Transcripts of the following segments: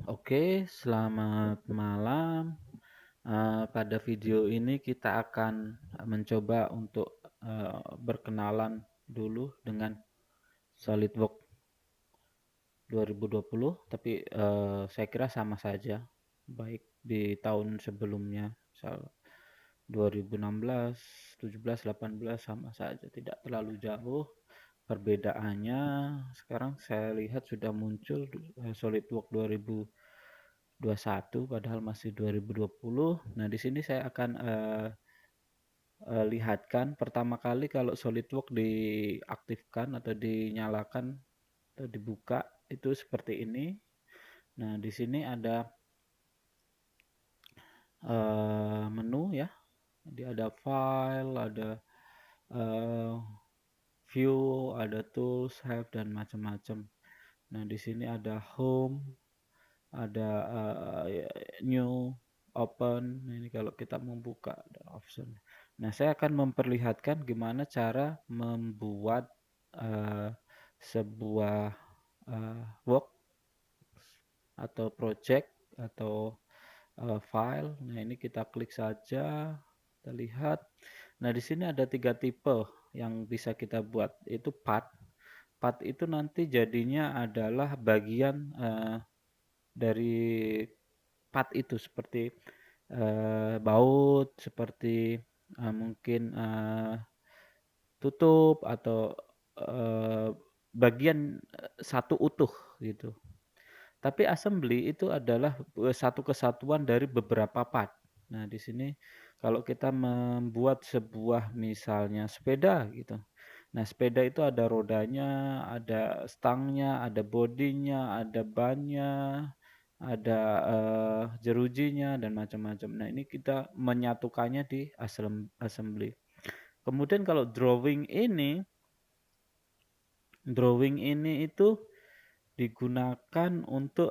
Oke, selamat malam. Pada video ini kita akan mencoba untuk berkenalan dulu dengan SolidWorks 2020, tapi saya kira sama saja, baik di tahun sebelumnya, misal 2016, 17, 18 sama saja, tidak terlalu jauh. Perbedaannya sekarang saya lihat sudah muncul SolidWorks 2021 padahal masih 2020. Nah, di sini saya akan lihatkan pertama kali kalau SolidWorks diaktifkan atau dinyalakan atau dibuka itu seperti ini. Nah, di sini ada menu ya. Jadi ada file, ada eh, view, ada tools, help dan macam-macam. Nah, di sini ada home, ada new, open. Nah, ini kalau kita membuka ada option. Nah, saya akan memperlihatkan gimana cara membuat uh, sebuah work atau project atau file. Nah, ini kita klik saja, kita lihat. Nah, di sini ada 3 tipe yang bisa kita buat, itu part. Part itu nanti jadinya adalah bagian dari part itu seperti baut, seperti mungkin tutup atau eh, bagian satu utuh gitu. Tapi assembly itu adalah satu kesatuan dari beberapa part. Nah, di sini kalau kita membuat sebuah misalnya sepeda gitu. Nah, sepeda itu ada rodanya, ada stangnya, ada bodinya, ada bannya, ada jerujinya dan macam-macam. Nah, ini kita menyatukannya di assembly. Kemudian kalau drawing ini itu digunakan untuk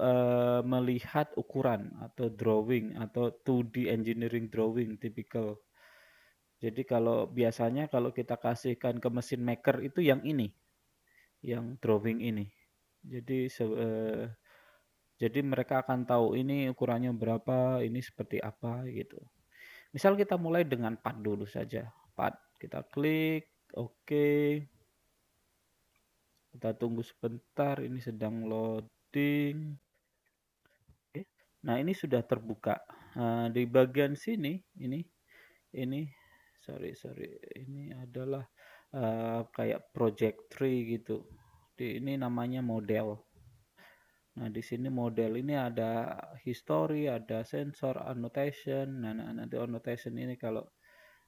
melihat ukuran atau drawing atau 2D engineering drawing typical. Jadi kalau biasanya kalau kita kasihkan ke mesin maker itu yang ini, yang drawing ini. Jadi jadi mereka akan tahu ini ukurannya berapa, ini seperti apa gitu. Misal kita mulai dengan part dulu saja. Part kita klik, oke. Kita tunggu sebentar, ini sedang loading. Oke. Nah, ini sudah terbuka. Di bagian sini, ini, sorry, ini adalah kayak project tree gitu. Ini namanya model. Nah, di sini model ini ada history, ada sensor, annotation. Nah, nanti annotation ini kalau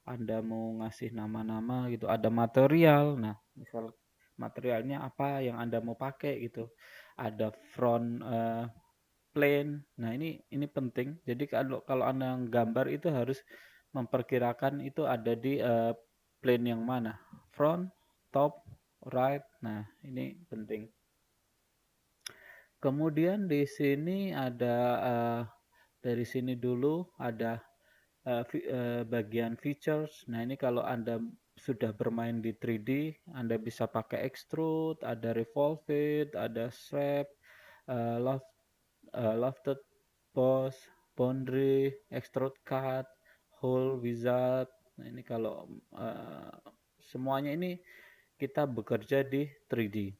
Anda mau ngasih nama-nama gitu, ada material. Nah, misal materialnya apa yang Anda mau pakai gitu. Ada front plane. Nah, ini penting. Jadi kalau kalau Anda gambar itu harus memperkirakan itu ada di plane yang mana. Front, top, right. Nah, ini penting. Kemudian di sini ada dari sini dulu ada bagian features. Nah, ini kalau Anda sudah bermain di 3D, Anda bisa pakai extrude, ada revolve, ada strap, loft, lofted boss, boundary, extrude cut, hole wizard. Nah, ini kalau semuanya ini kita bekerja di 3D.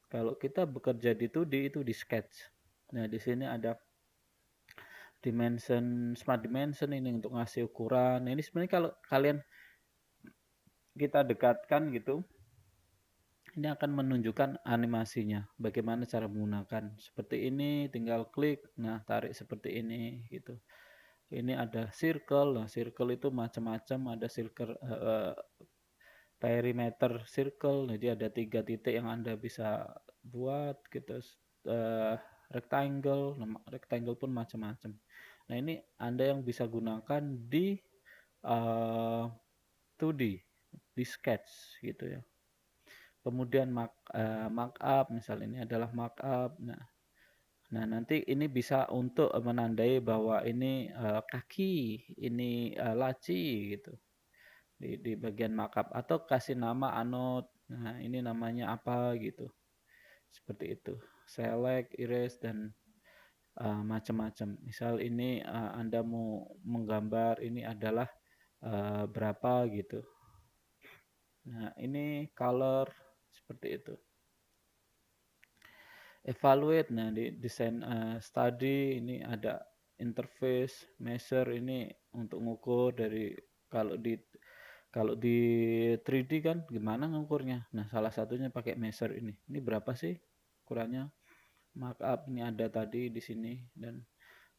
Kalau kita bekerja di 2D itu di sketch. Nah, di sini ada smart dimension ini untuk ngasih ukuran. Nah, ini sebenarnya kalau kalian kita dekatkan gitu, ini akan menunjukkan animasinya. Bagaimana cara menggunakan. Seperti ini, tinggal klik. Nah, tarik seperti ini gitu. Ini ada circle. Nah, circle itu macam-macam. Ada circle perimeter circle. Jadi ada 3 titik yang Anda bisa buat gitu. Uh, rectangle. Nah, rectangle pun macam-macam. Nah, ini Anda yang bisa gunakan di 2D, di sketch gitu ya. Kemudian markup, misal ini adalah markup. Nah, nanti ini bisa untuk menandai bahwa ini kaki, ini laci gitu di bagian markup atau kasih nama anode. Nah, ini namanya apa gitu. Seperti itu. Select, erase dan macam-macam. Misal ini Anda mau menggambar ini adalah berapa gitu. Nah, ini color seperti itu. Evaluate, nah di desain study ini ada interface, measure ini untuk ngukur dari kalau di 3D kan gimana ngukurnya. Nah, salah satunya pakai measure ini. Ini berapa sih ukurannya? Markup ini ada tadi di sini dan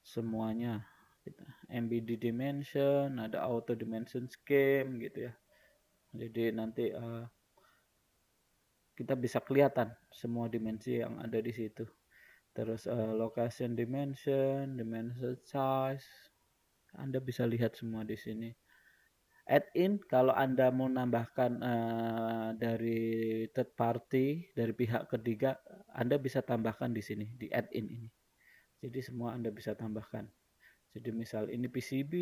semuanya gitu. MBD dimension, ada auto dimension scheme gitu ya. Jadi nanti kita bisa kelihatan semua dimensi yang ada di situ. Terus location dimension, dimension size, Anda bisa lihat semua di sini. Add-in kalau Anda mau nambahkan dari third party, dari pihak ketiga, Anda bisa tambahkan di sini di add-in ini. Jadi semua Anda bisa tambahkan. Jadi misal ini PCB,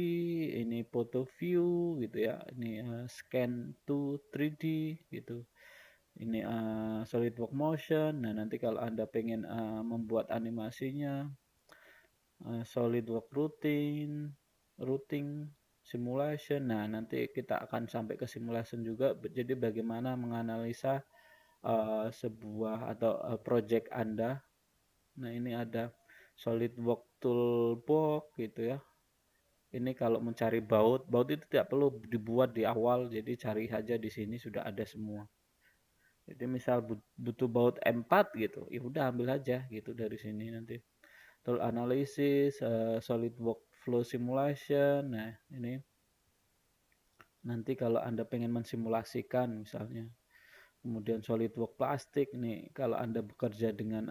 ini photo view gitu ya, ini scan to 3D gitu. Ini SolidWorks motion. Nah, nanti kalau Anda pengen membuat animasinya, SolidWorks routing, simulation. Nah, nanti kita akan sampai ke simulation juga. Jadi bagaimana menganalisa sebuah atau project Anda. Nah, ini ada SolidWorks Toolbox gitu ya. Ini kalau mencari baut itu tidak perlu dibuat di awal, jadi cari saja di sini sudah ada semua. Jadi misal butuh baut M4 gitu, ya udah ambil aja gitu dari sini nanti. Tool analysis, SolidWorks flow simulation. Nah, ini nanti kalau Anda pengen mensimulasikan misalnya. Kemudian SolidWorks plastik nih, kalau Anda bekerja dengan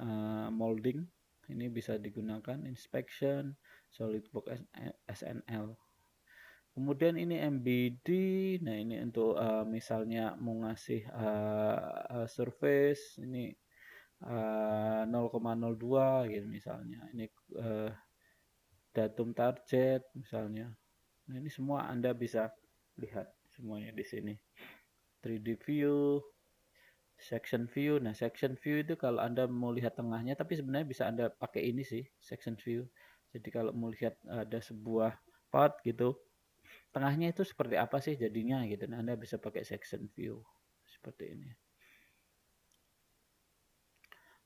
molding, ini bisa digunakan inspection, SolidWorks SNL. Kemudian ini MBD, nah ini untuk misalnya mau ngasih surface, ini 0,02 gitu misalnya. Ini datum target misalnya. Nah, ini semua Anda bisa lihat semuanya di sini. 3D view, section view. Nah, section view itu kalau Anda mau lihat tengahnya, tapi sebenarnya bisa Anda pakai ini sih, section view. Jadi kalau mau lihat ada sebuah part gitu, tengahnya itu seperti apa sih jadinya gitu. Nah, Anda bisa pakai section view seperti ini.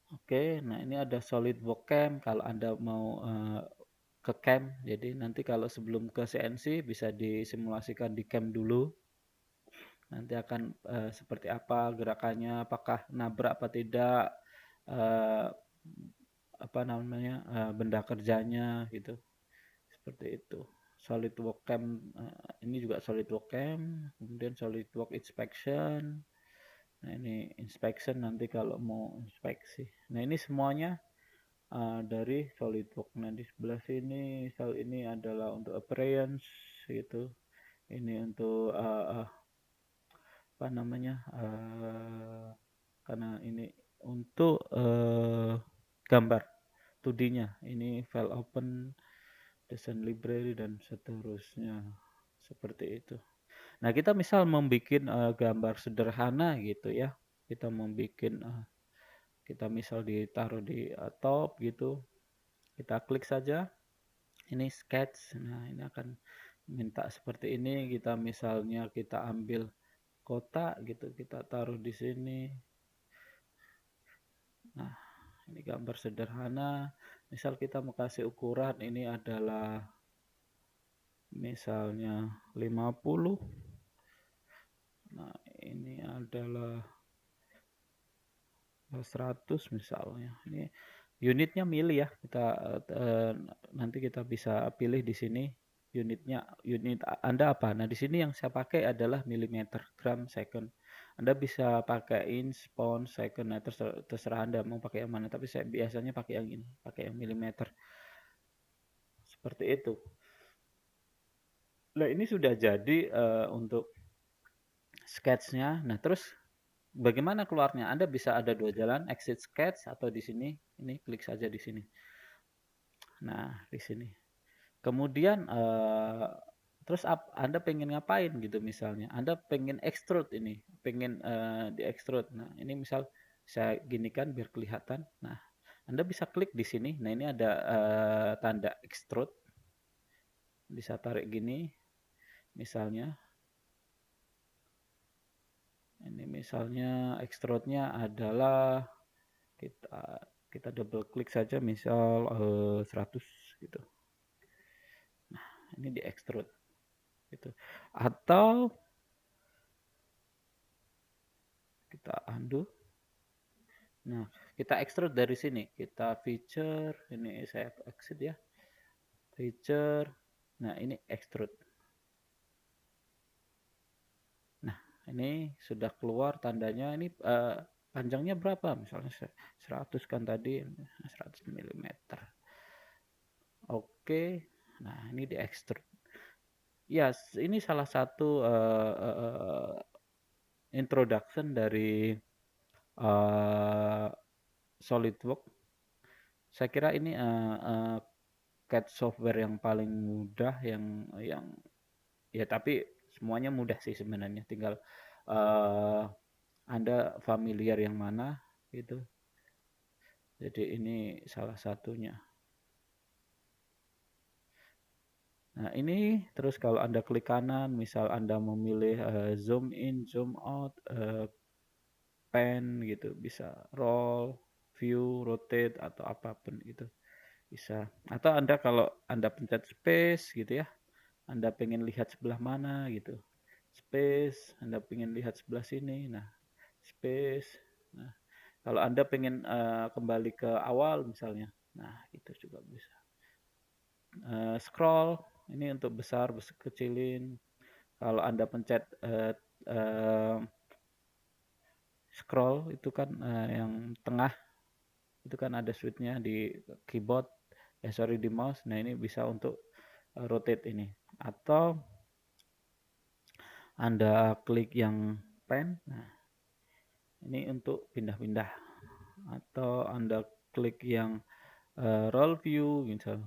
Oke, nah ini ada SolidWorks Cam kalau Anda mau ke cam. Jadi nanti kalau sebelum ke CNC bisa disimulasikan di cam dulu. Nanti akan seperti apa gerakannya, apakah nabrak apa tidak, apa namanya benda kerjanya gitu. Seperti itu. SolidWorks Cam ini juga SolidWorks Cam, kemudian SolidWorks Inspection. Nah, ini inspection nanti kalau mau inspeksi. Nah, ini semuanya dari SolidWorks. Nah, di sebelah sini, misal ini adalah untuk appearance gitu. Ini untuk apa namanya? Karena ini untuk gambar 2D-nya. Ini file open, design library dan seterusnya. Seperti itu. Nah, kita misal membuat gambar sederhana gitu ya. Kita membuat kita misal ditaruh di top gitu. Kita klik saja. Ini sketch. Nah, ini akan minta seperti ini. Kita misalnya kita ambil kotak gitu, kita taruh di sini. Nah, ini gambar sederhana. Misal kita mau kasih ukuran ini adalah misalnya 50. Nah, ini adalah 100 misalnya. Ini unitnya milih ya. Kita nanti kita bisa pilih di sini unit Anda apa. Nah, di sini yang saya pakai adalah milimeter, gram, second. Anda bisa pakai inch, pound, second. Nah, terserah Anda mau pakai yang mana, tapi saya biasanya pakai yang ini, pakai yang milimeter. Seperti itu. Nah, ini sudah jadi untuk sketch-nya. Nah, terus bagaimana keluarnya? Anda bisa ada dua jalan, exit sketch atau di sini. Ini klik saja di sini. Nah, di sini. Kemudian terus Anda pengen ngapain gitu misalnya. Anda pengen extrude ini, pengen di extrude. Nah, ini misal saya ginikan biar kelihatan. Nah, Anda bisa klik di sini. Nah, ini ada tanda extrude. Bisa tarik gini, misalnya. Ini misalnya extrude-nya adalah kita double klik saja, misal 100 gitu. Nah, ini di extrude gitu. Atau kita undo. Nah, kita extrude dari sini. Kita feature, ini saya exit ya. Feature. Nah, ini extrude. Nah, ini sudah keluar tandanya. Ini panjangnya berapa? Misalnya 100 kan tadi, 100 mm. Oke. Nah, ini di extrude. Ya, ini salah satu introduction dari SolidWorks. Saya kira ini CAD software yang paling mudah, yang ya, tapi semuanya mudah sih sebenarnya. Tinggal Anda familiar yang mana gitu. Jadi ini salah satunya. Nah, ini terus kalau Anda klik kanan, misal Anda memilih zoom in, zoom out, pan gitu, bisa roll, view, rotate, atau apapun itu bisa. Atau Anda kalau Anda pencet space gitu ya, Anda pengen lihat sebelah mana gitu, space. Anda pengen lihat sebelah sini, nah space. Nah, kalau Anda pengen kembali ke awal misalnya, nah itu juga bisa. Scroll, ini untuk besar, kecilin. Kalau Anda pencet scroll itu kan yang tengah, itu kan ada switchnya di keyboard, sorry, di mouse. Nah, ini bisa untuk rotate ini. Atau Anda klik yang pen, nah ini untuk pindah-pindah. Atau Anda klik yang roll view misal,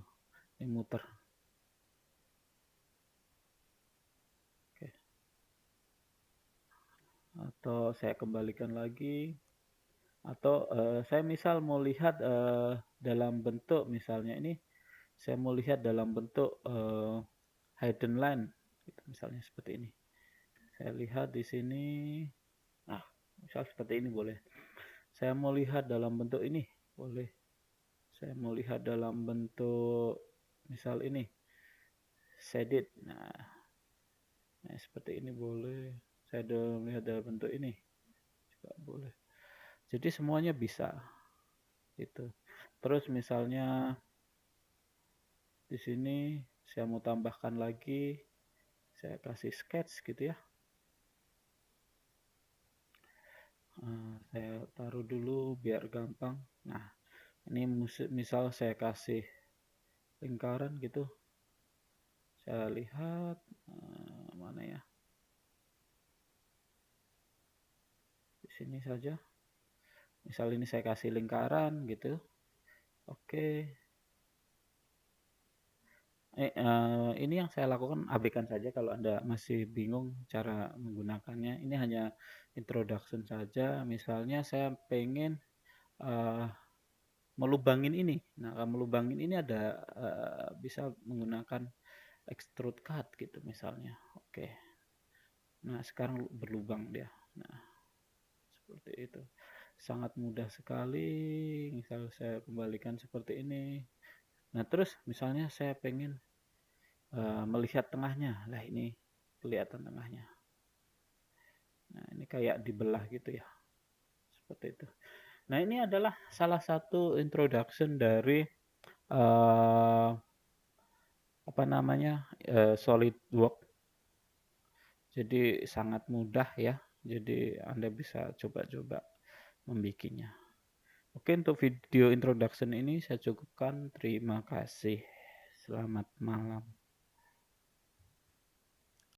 ini muter. Oke. Atau saya kembalikan lagi. Atau saya misal mau lihat dalam bentuk, misalnya ini saya mau lihat dalam bentuk hidden line gitu, misalnya seperti ini. Saya lihat di sini. Nah, misal seperti ini boleh. Saya mau lihat dalam bentuk ini, boleh. Saya mau lihat dalam bentuk misal ini, shaded. Nah, seperti ini boleh. Saya lihat dalam bentuk ini juga boleh. Jadi semuanya bisa gitu. Terus misalnya di sini saya mau tambahkan lagi, saya kasih sketch gitu ya. Saya taruh dulu biar gampang. Nah, ini misal saya kasih lingkaran gitu. Saya lihat mana ya? Di sini saja. Misal ini saya kasih lingkaran gitu. Oke. Ini yang saya lakukan, abaikan saja kalau Anda masih bingung cara menggunakannya. Ini hanya introduction saja. Misalnya saya pengen melubangin ini. Nah, kalau melubangin ini ada bisa menggunakan extrude cut gitu misalnya. Oke. Nah, sekarang berlubang dia. Nah, seperti itu. Sangat mudah sekali. Misal saya kembalikan seperti ini. Nah, terus misalnya saya pengen melihat tengahnya. Lah, ini kelihatan tengahnya. Nah, ini kayak dibelah gitu ya. Seperti itu. Nah, ini adalah salah satu introduction dari apa namanya, SolidWorks. Jadi sangat mudah ya. Jadi Anda bisa coba-coba membikinnya. Oke, untuk video introduction ini saya cukupkan. Terima kasih. Selamat malam.